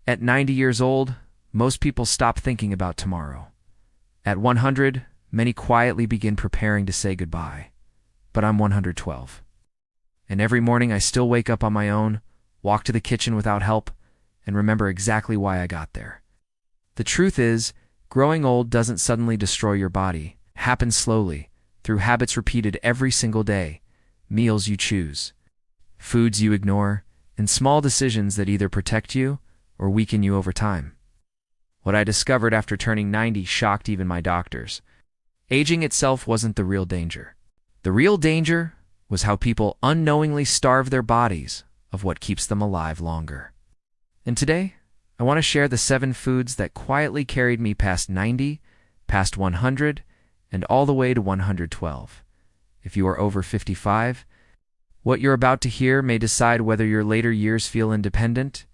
At 90 years old, most people stop thinking about tomorrow. At 100, many quietly begin preparing to say goodbye. But I'm 112. And every morning I still wake up on my own, walk to the kitchen without help, and remember exactly why I got there. The truth is, growing old doesn't suddenly destroy your body. It happens slowly, through habits repeated every single day, meals you choose, foods you ignore, and small decisions that either protect you or weaken you over time. What I discovered after turning 90 shocked even my doctors. Aging itself wasn't the real danger. The real danger was how people unknowingly starve their bodies of what keeps them alive longer. And today, I want to share the 7 foods that quietly carried me past 90, past 100, and all the way to 112. If you are over 55, what you're about to hear may decide whether your later years feel independent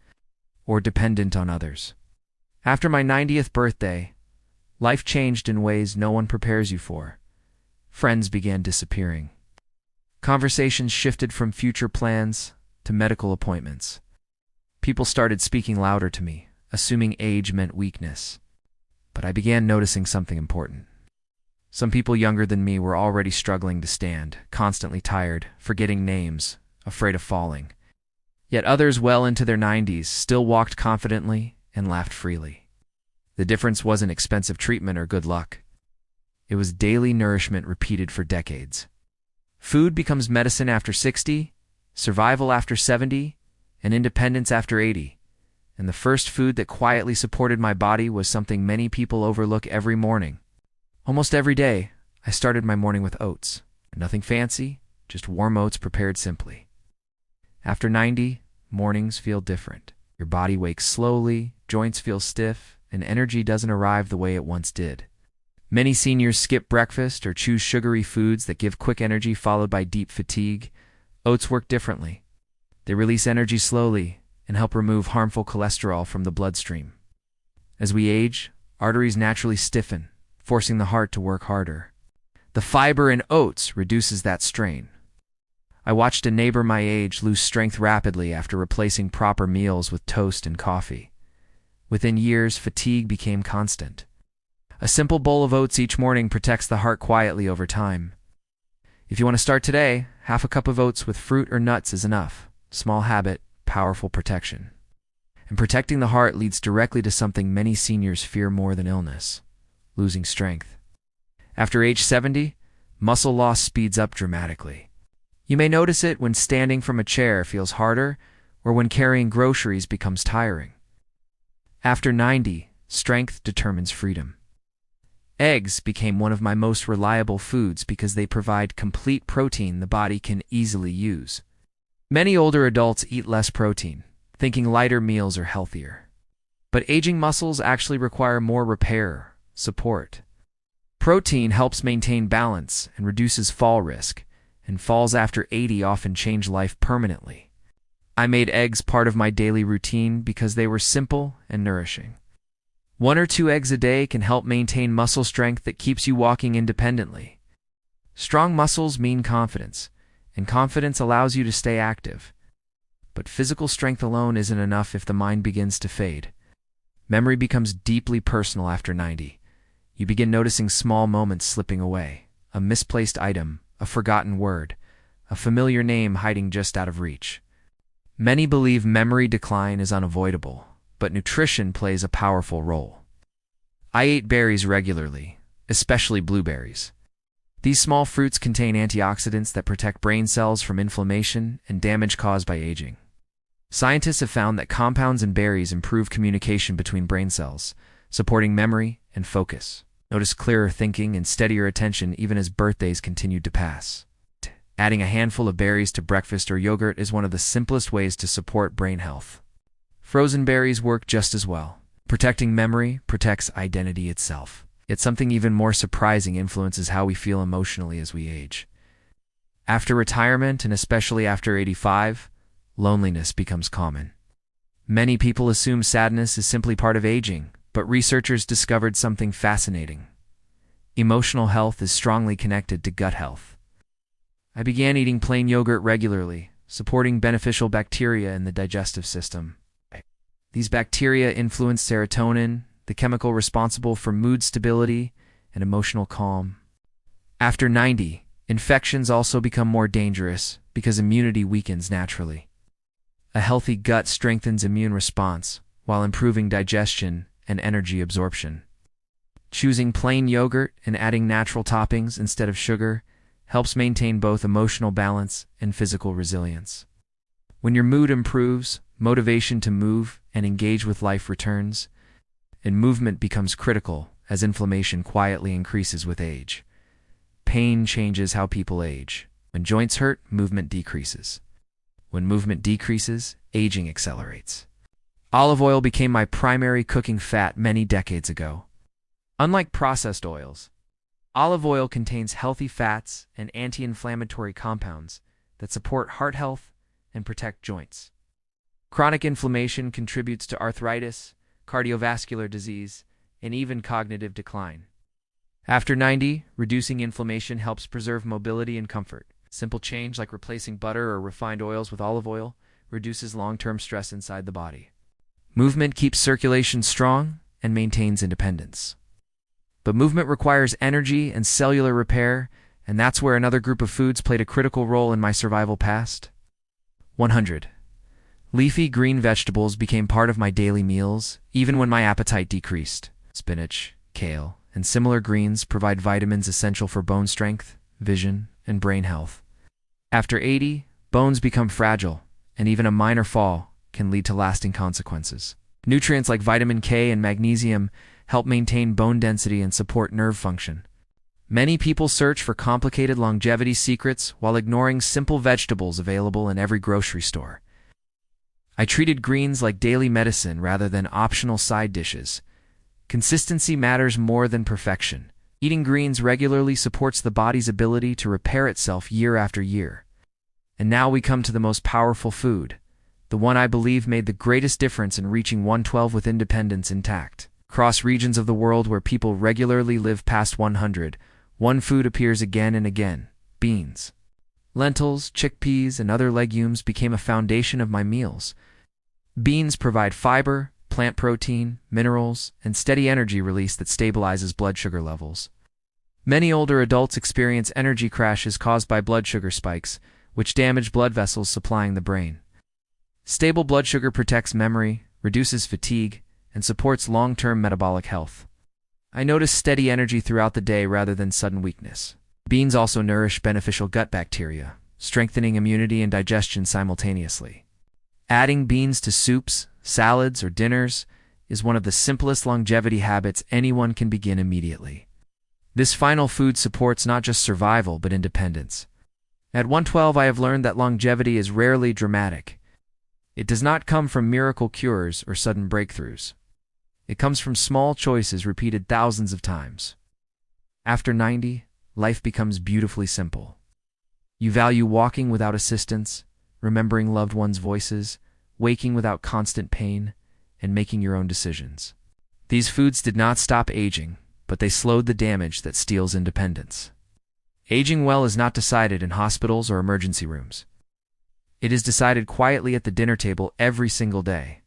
or dependent on others. After my 90th birthday, life changed in ways no one prepares you for. Friends began disappearing. Conversations shifted from future plans to medical appointments. People started speaking louder to me, assuming age meant weakness. But I began noticing something important. Some people younger than me were already struggling to stand, constantly tired, forgetting names, afraid of falling. Yet others well into their 90s still walked confidently and laughed freely. The difference wasn't expensive treatment or good luck. It was daily nourishment repeated for decades. Food becomes medicine after 60, survival after 70, and independence after 80. And the first food that quietly supported my body was something many people overlook every morning. Almost every day, I started my morning with oats. Nothing fancy, just warm oats prepared simply. After 90, mornings feel different. Your body wakes slowly, joints feel stiff, and energy doesn't arrive the way it once did. Many seniors skip breakfast or choose sugary foods that give quick energy followed by deep fatigue. Oats work differently. They release energy slowly and help remove harmful cholesterol from the bloodstream. As we age, arteries naturally stiffen, forcing the heart to work harder. The fiber in oats reduces that strain. I watched a neighbor my age lose strength rapidly after replacing proper meals with toast and coffee. Within years, fatigue became constant. A simple bowl of oats each morning protects the heart quietly over time. If you want to start today, half a cup of oats with fruit or nuts is enough. Small habit, powerful protection. And protecting the heart leads directly to something many seniors fear more than illness: losing strength. After age 70, muscle loss speeds up dramatically. You may notice it when standing from a chair feels harder or when carrying groceries becomes tiring. After 90, strength determines freedom. Eggs became one of my most reliable foods because they provide complete protein the body can easily use. Many older adults eat less protein, thinking lighter meals are healthier. But aging muscles actually require more repair, support. Protein helps maintain balance and reduces fall risk, and falls after 80 often change life permanently. I made eggs part of my daily routine because they were simple and nourishing. 1 or 2 eggs a day can help maintain muscle strength that keeps you walking independently. Strong muscles mean confidence, and confidence allows you to stay active. But physical strength alone isn't enough if the mind begins to fade. Memory becomes deeply personal after 90. You begin noticing small moments slipping away, a misplaced item, a forgotten word, a familiar name hiding just out of reach. Many believe memory decline is unavoidable, but nutrition plays a powerful role. I ate berries regularly, especially blueberries. These small fruits contain antioxidants that protect brain cells from inflammation and damage caused by aging. Scientists have found that compounds in berries improve communication between brain cells, supporting memory and focus. Notice clearer thinking and steadier attention even as birthdays continued to pass. Adding a handful of berries to breakfast or yogurt is one of the simplest ways to support brain health. Frozen berries work just as well. Protecting memory protects identity itself. Yet something even more surprising influences how we feel emotionally as we age. After retirement, and especially after 85, loneliness becomes common. Many people assume sadness is simply part of aging, but researchers discovered something fascinating. Emotional health is strongly connected to gut health. I began eating plain yogurt regularly, supporting beneficial bacteria in the digestive system. These bacteria influence serotonin, the chemical responsible for mood stability and emotional calm. After 90, infections also become more dangerous because immunity weakens naturally. A healthy gut strengthens immune response while improving digestion and energy absorption. Choosing plain yogurt and adding natural toppings instead of sugar helps maintain both emotional balance and physical resilience. When your mood improves, motivation to move and engage with life returns, and movement becomes critical as inflammation quietly increases with age. Pain changes how people age. When joints hurt, movement decreases. When movement decreases, aging accelerates. Olive oil became my primary cooking fat many decades ago. Unlike processed oils, olive oil contains healthy fats and anti-inflammatory compounds that support heart health and protect joints. Chronic inflammation contributes to arthritis, cardiovascular disease, and even cognitive decline. After 90, reducing inflammation helps preserve mobility and comfort. Simple change like replacing butter or refined oils with olive oil reduces long-term stress inside the body. Movement keeps circulation strong and maintains independence. But movement requires energy and cellular repair, and that's where another group of foods played a critical role in my survival past. 100. Leafy green vegetables became part of my daily meals, even when my appetite decreased. Spinach, kale, and similar greens provide vitamins essential for bone strength, vision, and brain health. After 80, bones become fragile, and even a minor fall can lead to lasting consequences. Nutrients like vitamin K and magnesium help maintain bone density and support nerve function. Many people search for complicated longevity secrets while ignoring simple vegetables available in every grocery store. I treated greens like daily medicine rather than optional side dishes. Consistency matters more than perfection. Eating greens regularly supports the body's ability to repair itself year after year. And now we come to the most powerful food, the one I believe made the greatest difference in reaching 112 with independence intact. Across regions of the world where people regularly live past 100, one food appears again and again: beans. Lentils, chickpeas, and other legumes became a foundation of my meals. Beans provide fiber, plant protein, minerals, and steady energy release that stabilizes blood sugar levels. Many older adults experience energy crashes caused by blood sugar spikes, which damage blood vessels supplying the brain. Stable blood sugar protects memory, reduces fatigue, and supports long-term metabolic health. I notice steady energy throughout the day rather than sudden weakness. Beans also nourish beneficial gut bacteria, strengthening immunity and digestion simultaneously. Adding beans to soups, salads, or dinners is one of the simplest longevity habits anyone can begin immediately. This final food supports not just survival but independence. At 112, I have learned that longevity is rarely dramatic. It does not come from miracle cures or sudden breakthroughs. It comes from small choices repeated thousands of times. After 90, life becomes beautifully simple. You value walking without assistance, remembering loved ones' voices, waking without constant pain, and making your own decisions. These foods did not stop aging, but they slowed the damage that steals independence. Aging well is not decided in hospitals or emergency rooms. It is decided quietly at the dinner table every single day.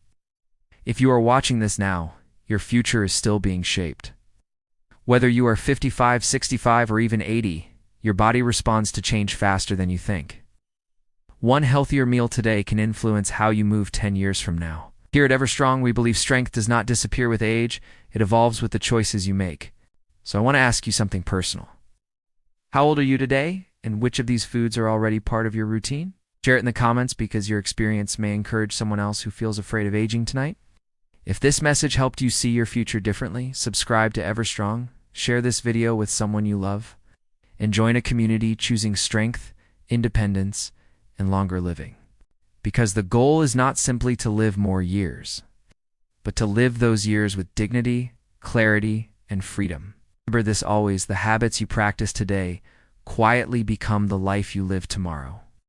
If you are watching this now, your future is still being shaped. Whether you are 55, 65, or even 80, your body responds to change faster than you think. One healthier meal today can influence how you move 10 years from now. Here at EverStrong, we believe strength does not disappear with age, it evolves with the choices you make. So I want to ask you something personal. How old are you today, and which of these foods are already part of your routine? Share it in the comments because your experience may encourage someone else who feels afraid of aging tonight. If this message helped you see your future differently, subscribe to EverStrong, share this video with someone you love, and join a community choosing strength, independence, and longer living. Because the goal is not simply to live more years, but to live those years with dignity, clarity, and freedom. Remember this always: the habits you practice today quietly become the life you live tomorrow.